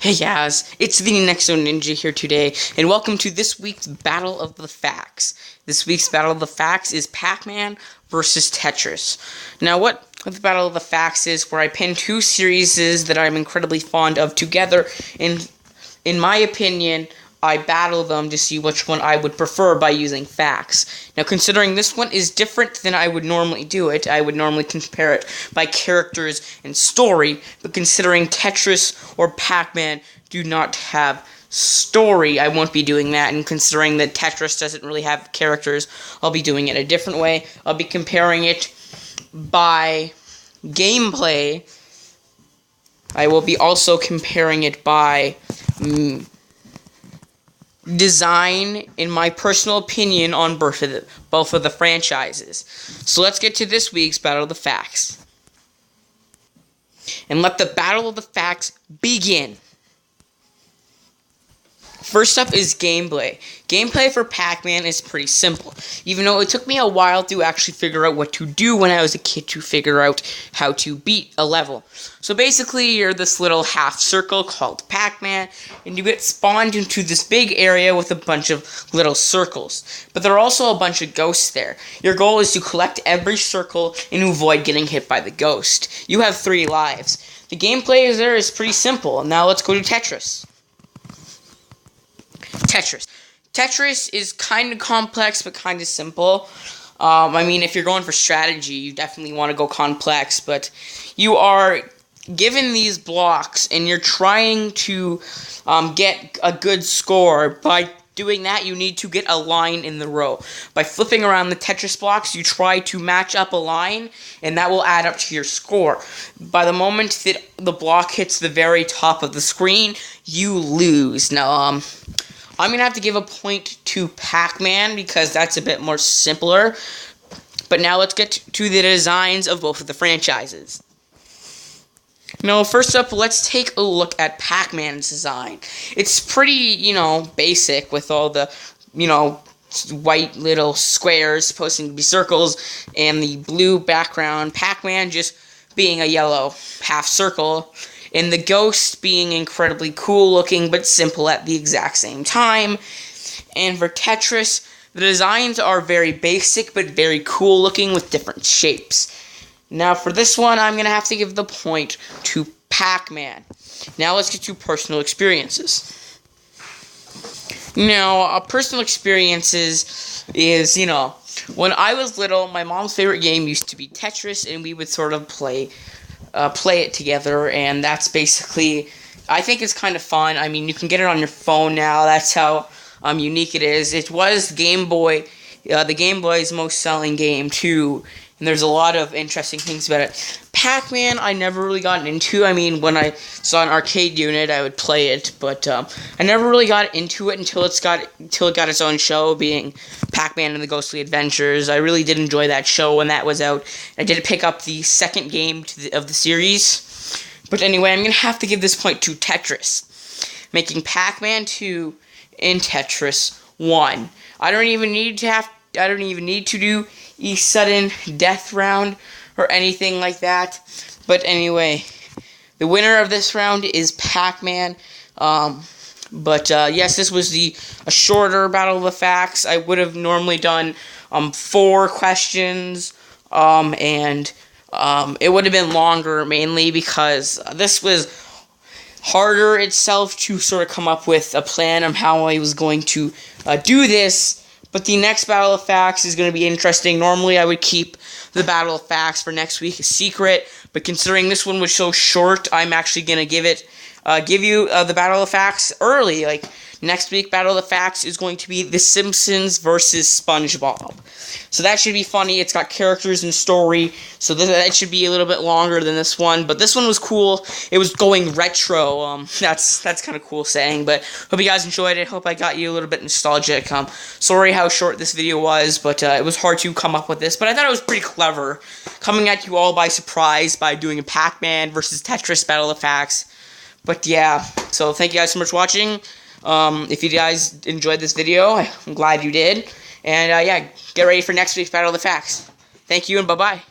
Hey guys, it's the Nexo Ninja here today, and welcome to this week's Battle of the Facts. This week's Battle of the Facts is Pac-Man versus Tetris. Now, what the Battle of the Facts is, where I pin two series that I'm incredibly fond of together, and in my opinion, I battle them to see which one I would prefer by using facts. Now, considering this one is different than I would normally do it, I would normally compare it by characters and story, but considering Tetris or Pac-Man do not have story, I won't be doing that, and considering that Tetris doesn't really have characters, I'll be doing it a different way. I'll be comparing it by gameplay. I will be also comparing it by design, in my personal opinion, on both of the franchises. So let's get to this week's Battle of the Facts. And let the Battle of the Facts begin. First up is gameplay. Gameplay for Pac-Man is pretty simple, even though it took me a while to actually figure out what to do when I was a kid to figure out how to beat a level. So basically, you're this little half circle called Pac-Man, and you get spawned into this big area with a bunch of little circles. But there are also a bunch of ghosts there. Your goal is to collect every circle and avoid getting hit by the ghost. You have 3 lives. The gameplay is pretty simple. Now let's go to Tetris. Tetris is kind of complex, but kind of simple. I mean, if you're going for strategy, you definitely want to go complex, but you are given these blocks, and you're trying to get a good score. By doing that, you need to get a line in the row. By flipping around the Tetris blocks, you try to match up a line, and that will add up to your score. By the moment that the block hits the very top of the screen, you lose. Now, I'm going to have to give a point to Pac-Man because that's a bit more simpler. But now let's get to the designs of both of the franchises. Now, first up, let's take a look at Pac-Man's design. It's pretty, basic with all the, white little squares supposed to be circles and the blue background. Pac-Man just being a yellow half circle, and the ghost being incredibly cool looking but simple at the exact same time. And for Tetris, the designs are very basic but very cool looking with different shapes. Now for this one, I'm going to have to give the point to Pac-Man. Now let's get to personal experiences. Now, personal experiences is, when I was little, my mom's favorite game used to be Tetris, and we would sort of play it together, and that's basically, I think it's kind of fun. I mean, you can get it on your phone now. That's how unique it is. It was Game Boy, the Game Boy's most selling game too, and there's a lot of interesting things about it. Pac-Man, I never really got into. I mean, when I saw an arcade unit, I would play it, but I never really got into it until it got its own show, being Pac-Man and the Ghostly Adventures. I really did enjoy that show when that was out. I did pick up the second game of the series, but anyway, I'm gonna have to give this point to Tetris, making Pac-Man 2 and Tetris 1. I don't even need to do a sudden death round or anything like that. But anyway, the winner of this round is Pac-Man. Yes, this was a shorter Battle of the Facts. I would have normally done 4 questions, and it would have been longer, mainly because this was harder itself to sort of come up with a plan of how I was going to do this. But the next Battle of Facts is going to be interesting. Normally, I would keep the Battle of Facts for next week a secret, but considering this one was so short, I'm actually going to give you the Battle of Facts early. Like, next week, Battle of the Facts is going to be The Simpsons versus SpongeBob. So that should be funny. It's got characters and story, so that should be a little bit longer than this one. But this one was cool. It was going retro. That's kind of cool saying, but hope you guys enjoyed it. Hope I got you a little bit nostalgic. Sorry how short this video was, but it was hard to come up with this. But I thought it was pretty clever, coming at you all by surprise by doing a Pac-Man versus Tetris Battle of Facts. But yeah, so thank you guys so much for watching. If you guys enjoyed this video, I'm glad you did. And yeah, get ready for next week's Battle of the Facts. Thank you and bye-bye.